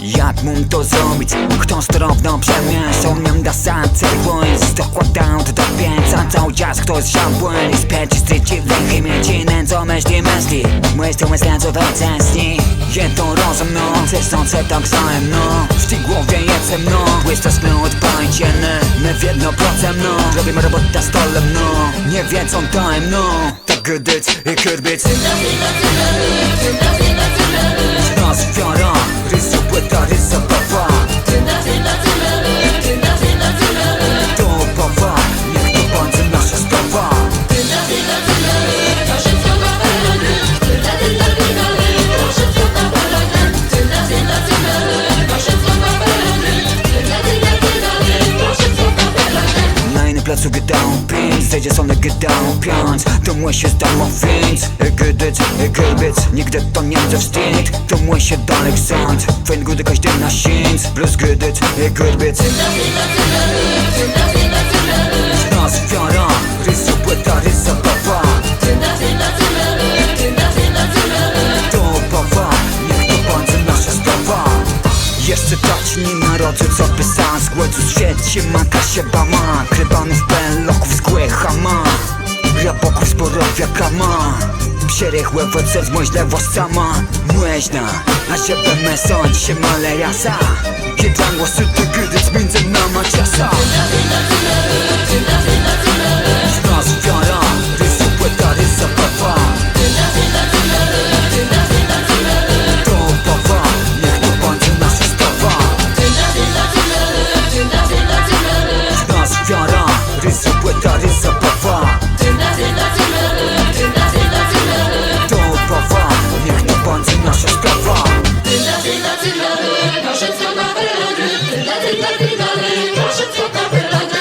Jak mógł to zrobić? Kto strovno przemieszał nim da serce błęd dokładał do pieca cały czas ktoś żałbłęd i specie styczy węchy mieci nędzą myśli myślą myśląc do cestni jedną rozum mną ceszące tak za mną w tej głowie jest ze mną błyszcza snu odpańcienne my w 1% robimy robotę stole mną nie wiedzą tajemną tak gdyć i kurbić Transfiara, rysa płyta, rysa papa To papa, niech to będzie nasza sprawa Na innym placu gdał pięć, zejdzie słony gdał piąć To mój się zdało więc Gdyć, gdybić, nigdy to nie będzie wstyd To mój się dalej sąd Fejn gudy każdy na sięc Plus gdyć, gdybić Nas wiara, rysa płyta, rysa papa To papa, niech to będzie nasza sprawa Jeszcze dać nie narodził co pisał z głodu świecie maka się bama Krybanów peloków z głechama Raboków z borowia ma Przerychłe woce z moźle sama Młeźna, a żeby me sądź się male rasa Jeden głosy ty gdyc między nama ciasa Nas wiara, rysa płyta, rysa papa To papa, niech to będzie nasza sprawa Nas wiara, rysa płyta, rysa papa To papa, niech to będzie nasza sprawa Proszę co na wyrody, proszę co na wyrody